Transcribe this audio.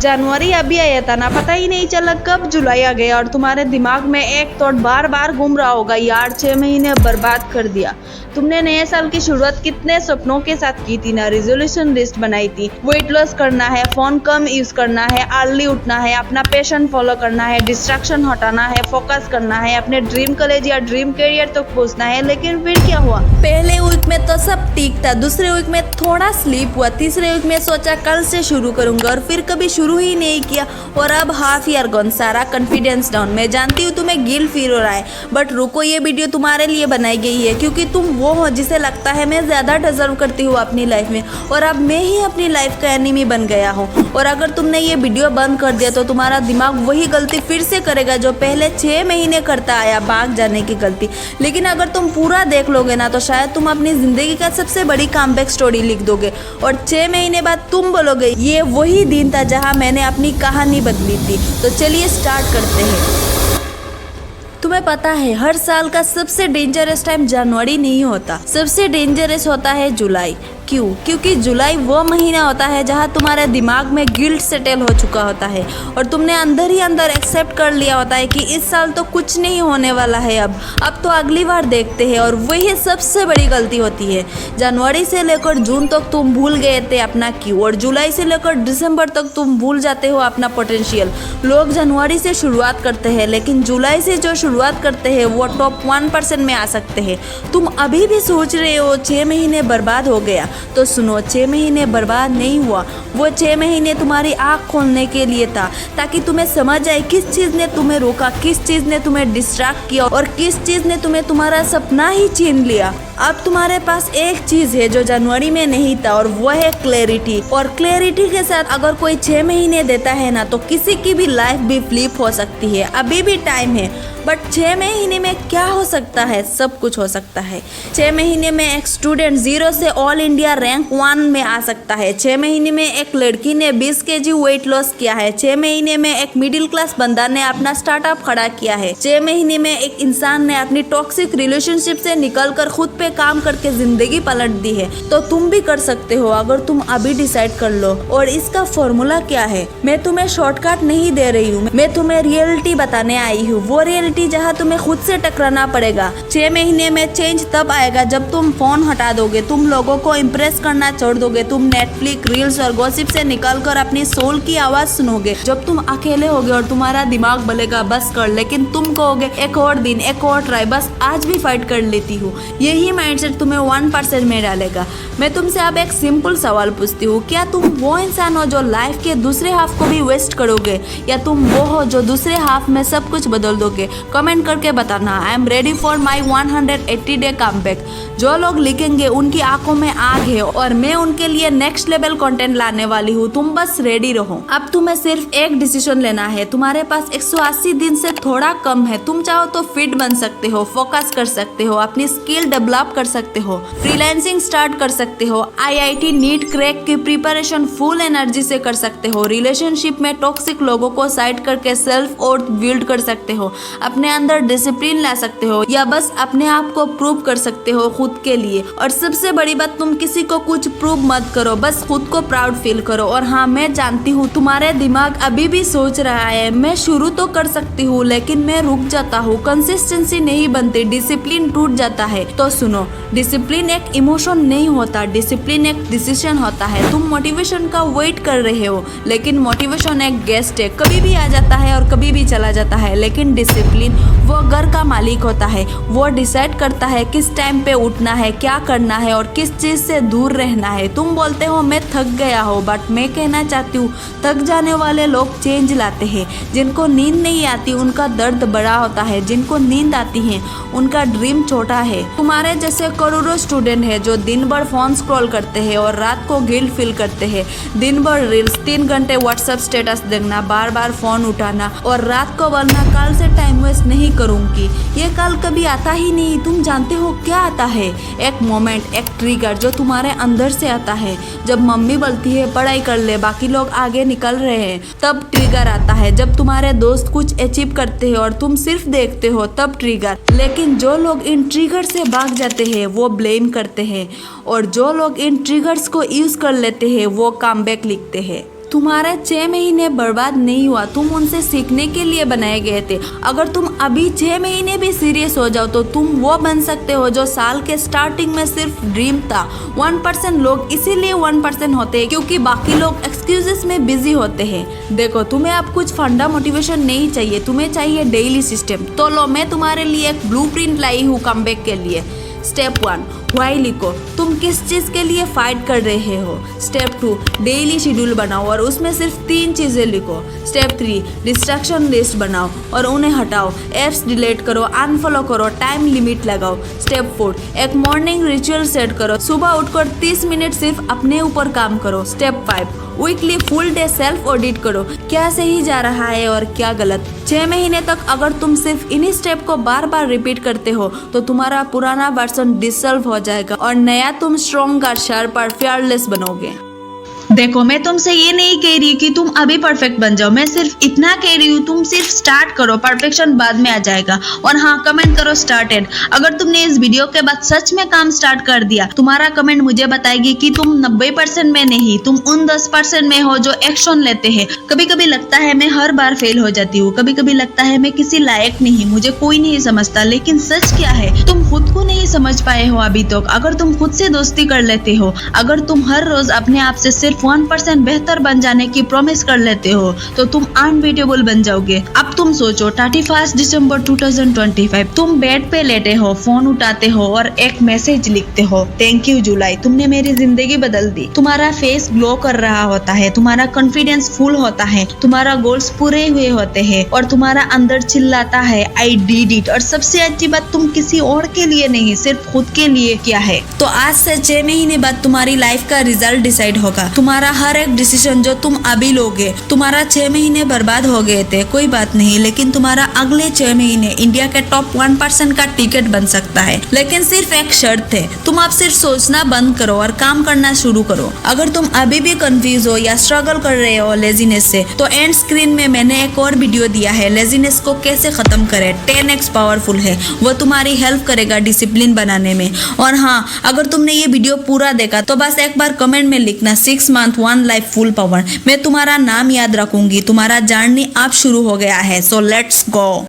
जनवरी अभी आया था ना, पता ही नहीं चला कब जुलाई आ गया और तुम्हारे दिमाग में एक थॉट बार बार घूम रहा होगा, यार 6 महीने बर्बाद कर दिया। तुमने नए साल की शुरुआत कितने सपनों के साथ की थी ना, रेजोल्यूशन लिस्ट बनाई थी, वेट लॉस करना है, फोन कम यूज करना है, अर्ली उठना है, अपना पैशन फॉलो करना है, डिस्ट्रैक्शन हटाना है, फोकस करना है, अपने ड्रीम कॉलेज या ड्रीम करियर तक पहुंचना है। लेकिन फिर क्या हुआ? पहले वीक में तो सब ठीक था, दूसरे वीक में थोड़ा स्लीप हुआ, तीसरे वीक में सोचा कल से शुरू करूंगा और फिर कभी शुरू ही नहीं किया और अब हाफ ईयर गॉन, सारा कॉन्फिडेंस डाउन। मैं जानती हूँ तुम्हें गिल्ट फील हो रहा है, बट रुको, ये वीडियो तुम्हारे लिए बनाई गई है क्योंकि तुम वो हो जिसे लगता है मैं ज्यादा डिजर्व करती हूँ अपनी लाइफ में और अब मैं ही अपनी लाइफ का एनिमी बन गया हूँ। और अगर तुमने ये वीडियो बंद कर दिया तो तुम्हारा दिमाग वही गलती फिर से करेगा जो पहले 6 महीने करता आया, भाग जाने की गलती। लेकिन अगर तुम पूरा देख लोगे ना तो शायद तुम अपनी जिंदगी का सबसे बड़ी कमबैक स्टोरी लिख दोगे और 6 महीने बाद तुम बोलोगे ये वही दिन था जहाँ मैंने अपनी कहानी बदली थी। तो चलिए स्टार्ट करते हैं। तुम्हें पता है हर साल का सबसे डेंजरस टाइम जनवरी नहीं होता, सबसे डेंजरस होता है जुलाई। क्यों? क्योंकि जुलाई वो महीना होता है जहाँ तुम्हारे दिमाग में गिल्ट सेटल हो चुका होता है और तुमने अंदर ही अंदर एक्सेप्ट कर लिया होता है कि इस साल तो कुछ नहीं होने वाला है, अब तो अगली बार देखते हैं। और वही सबसे बड़ी गलती होती है। जनवरी से लेकर जून तक तुम भूल गए थे अपना क्यों और जुलाई से लेकर दिसंबर तक तुम भूल जाते हो अपना पोटेंशियल। लोग जनवरी से शुरुआत करते हैं लेकिन जुलाई से जो शुरुआत करते हैं वो टॉप 1% में आ सकते हैं। तुम अभी भी सोच रहे हो 6 महीने बर्बाद हो गया, तो सुनो, 6 महीने बर्बाद नहीं हुआ। वो 6 महीने तुम्हारी आँख खोलने के लिए था ताकि तुम्हें समझ आए किस चीज़ ने तुम्हें रोका, किस चीज़ ने तुम्हें डिस्ट्रैक्ट किया और किस चीज़ ने तुम्हें तुम्हारा सपना ही छीन लिया। अब तुम्हारे पास एक चीज़ है जो जनवरी में नहीं था और वो है क्लैरिटी। और क्लैरिटी के साथ अगर कोई 6 महीने देता है ना तो किसी की भी लाइफ भी फ्लिप हो सकती है। अभी भी टाइम है, बट 6 महीने में क्या हो सकता है? सब कुछ हो सकता है। 6 महीने में एक स्टूडेंट 0 से ऑल इंडिया रैंक 1 में आ सकता है। 6 महीने में एक लड़की ने 20 kg वेट लॉस किया है। 6 महीने में एक मिडिल क्लास बंदा ने अपना स्टार्टअप खड़ा किया है। 6 महीने में एक इंसान ने अपनी टॉक्सिक रिलेशनशिप से निकलकर खुद पे काम करके जिंदगी पलट दी है। तो तुम भी कर सकते हो अगर तुम अभी डिसाइड कर लो। और इसका फॉर्मूला क्या है? मैं तुम्हें शॉर्टकट नहीं दे रही हूँ, मैं तुम्हें रियलिटी बताने आई हूँ। वो रियलिटी जहाँ तुम्हें खुद से टकराना पड़ेगा। 6 महीने में चेंज तब आएगा जब तुम फोन हटा दोगे, तुम लोगों को इम्प्रेस करना छोड़ दोगे, तुम नेटफ्लिक्स, रील्स और गॉसिप से निकलकर अपनी सोल की आवाज सुनोगे। जब तुम अकेले होगे और तुम्हारा दिमाग बोलेगा बस कर, लेकिन तुम कहोगे एक और दिन, एक और ट्राई, बस आज भी फाइट कर लेती हूँ। यही माइंडसेट तुम्हें 1% में डालेगा। मैं तुमसे अब एक सिंपल सवाल पूछती हूँ, क्या तुम वो इंसान हो जो लाइफ के दूसरे हाफ को भी वेस्ट करोगे या तुम वो हो जो दूसरे हाफ में सब कुछ बदल दोगे? कमेंट करके बताना। I am ready for my 180 day comeback. जो लोग लिखेंगे उनकी आंखों में आग है और मैं उनके लिए नेक्स्ट लेवल कंटेंट लाने वाली हूँ। तुम बस रेडी रहो। अब तुम्हें सिर्फ एक डिसीजन लेना है। तुम्हारे पास 180 दिन से थोड़ा कम है। तुम चाहो तो फिट बन सकते हो, फोकस कर सकते हो, अपनी स्किल डेवलप कर सकते हो, फ्रीलांसिंग स्टार्ट कर सकते हो, IIT नीट क्रैक की प्रिपरेशन फुल एनर्जी से कर सकते हो, रिलेशनशिप में टॉक्सिक लोगों को साइड करके सेल्फ वर्थ बिल्ड कर सकते हो, अपने अंदर डिसिप्लिन ला सकते हो या बस अपने आप को प्रूव कर सकते हो खुद के लिए। और सबसे बड़ी बात, तुम किसी को कुछ प्रूव मत करो, बस खुद को प्राउड फील करो। और हाँ, मैं जानती हूँ तुम्हारे दिमाग अभी भी सोच रहा है मैं शुरू तो कर सकती हूँ लेकिन मैं रुक जाता हूँ, कंसिस्टेंसी नहीं बनती, डिसिप्लिन टूट जाता है। तो सुनो, डिसिप्लिन एक इमोशन नहीं होता, डिसिप्लिन एक डिसीजन होता है। तुम मोटिवेशन का वेट कर रहे हो लेकिन मोटिवेशन एक गेस्ट है, कभी भी आ जाता है और कभी भी चला जाता है। लेकिन डिसिप्लिन वो घर का मालिक होता है, वो डिसाइड करता है किस टाइम पे उठना है, क्या करना है और किस चीज से दूर रहना है। तुम बोलते हो मैं थक गया हो, बट मैं कहना चाहती हूँ थक जाने वाले लोग चेंज लाते हैं। जिनको नींद नहीं आती उनका दर्द बड़ा होता है, जिनको नींद आती है उनका ड्रीम छोटा है। तुम्हारे जैसे करोड़ों स्टूडेंट है जो दिन भर फोन स्क्रॉल करते हैं और रात को गिल्ट फील करते हैं। दिन भर रील्स, 3 घंटे व्हाट्सएप स्टेटस देखना, बार बार फोन उठाना और रात को बोलना कल से टाइम वेस्ट नहीं करूंगी। ये कल कभी आता ही नहीं। तुम जानते हो क्या आता है? एक मोमेंट, एक ट्रिगर जो तुम्हारे अंदर से आता है। जब मम्मी बोलती है पढ़ाई कर ले, बाकी लोग आगे निकल रहे हैं, तब ट्रिगर आता है। जब तुम्हारे दोस्त कुछ अचीव करते हैं और तुम सिर्फ देखते हो, तब ट्रिगर। लेकिन जो लोग इन ट्रिगर से भाग जाते हैं वो ब्लेम करते हैं और जो लोग इन ट्रिगर्स को यूज कर लेते हैं वो कमबैक लिखते हैं। तुम्हारे 6 महीने बर्बाद नहीं हुआ, तुम उनसे सीखने के लिए बनाए गए थे। अगर तुम अभी 6 महीने भी सीरियस हो जाओ तो तुम वो बन सकते हो जो साल के स्टार्टिंग में सिर्फ ड्रीम था। 1% लोग इसीलिए 1% होते हैं क्योंकि बाकी लोग एक्सक्यूजेस में बिजी होते हैं। देखो, तुम्हें अब कुछ फंडा मोटिवेशन नहीं चाहिए, तुम्हें चाहिए डेली सिस्टम। तो लो, मैं तुम्हारे लिए एक ब्लूप्रिंट लाई हूँ कमबैक के लिए। स्टेप 1, व्हाई लिखो, तुम किस चीज़ के लिए फाइट कर रहे हो। स्टेप 2, डेली शेड्यूल बनाओ और उसमें सिर्फ 3 चीज़ें लिखो। स्टेप 3, डिस्ट्रैक्शन लिस्ट बनाओ और उन्हें हटाओ। ऐप्स डिलीट करो, अनफॉलो करो, टाइम लिमिट लगाओ। स्टेप 4, एक मॉर्निंग रिचुअल सेट करो, सुबह उठकर 30 मिनट सिर्फ अपने ऊपर काम करो। Step 5, weekly full day self audit करो, क्या सही जा रहा है और क्या गलत। 6 महीने तक अगर तुम सिर्फ इन्हीं स्टेप को बार बार रिपीट करते हो तो तुम्हारा पुराना वर्जन डिसॉल्व हो जाएगा और नया तुम स्ट्रॉन्गर, शार्पर, फियरलेस बनोगे। देखो, मैं तुमसे ये नहीं कह रही कि तुम अभी परफेक्ट बन जाओ, मैं सिर्फ इतना कह रही हूँ तुम सिर्फ स्टार्ट करो, परफेक्शन बाद में आ जाएगा। और हाँ, कमेंट करो स्टार्टेड। अगर तुमने इस वीडियो के बाद सच में काम स्टार्ट कर दिया, तुम्हारा कमेंट मुझे बताएगी कि तुम 90% में नहीं, तुम उन 10% में हो जो एक्शन लेते हैं। कभी कभी लगता है मैं हर बार फेल हो जाती हूँ, कभी कभी लगता है मैं किसी लायक नहीं, मुझे कोई नहीं समझता, लेकिन सच क्या है, तुम खुद को नहीं समझ पाए हो अभी तक। अगर तुम खुद से दोस्ती कर लेते हो, अगर तुम हर रोज अपने आप से सिर्फ 1% बेहतर बन जाने की प्रॉमिस कर लेते हो तो तुम अनबीटेबल बन जाओगे। अब तुम सोचो, 31 दिसंबर 2025, तुम बेड पे लेटे हो, फोन उठाते हो और एक मैसेज लिखते हो, थैंक यू जुलाई, तुमने मेरी जिंदगी बदल दी। तुम्हारा फेस ग्लो कर रहा होता है, तुम्हारा कॉन्फिडेंस फुल होता है, तुम्हारा गोल्स पूरे हुए होते हैं और तुम्हारा अंदर चिल्लाता है आई डिड इट। और सबसे अच्छी बात, तुम किसी और के लिए नहीं, सिर्फ खुद के लिए किया है। तो आज से 6 महीने बाद तुम्हारी लाइफ का रिजल्ट डिसाइड होगा। तुम्हारा हर एक डिसीजन जो तुम अभी लोगे, तुम्हारा 6 महीने बर्बाद हो गए थे, कोई बात नहीं, लेकिन तुम्हारा अगले 6 महीने इंडिया के टॉप 1% का टिकट बन सकता है। लेकिन सिर्फ एक शर्त है, तुम अब सिर्फ सोचना बंद करो और काम करना शुरू करो। अगर तुम अभी भी कंफ्यूज हो या स्ट्रगल कर रहे हो लेजीनेस से, तो एंड स्क्रीन में मैंने एक और वीडियो दिया है, लेजीनेस को कैसे खत्म करें। 10x पावरफुल है, वो तुम्हारी हेल्प करेगा डिसिप्लिन बनाने में। और हाँ, अगर तुमने ये वीडियो पूरा देखा तो बस एक बार कमेंट में लिखना 6 मंथ 1 लाइफ फुल पावर। मैं तुम्हारा नाम याद रखूंगी। तुम्हारा जर्नी अब शुरू हो गया है, सो लेट्स गो।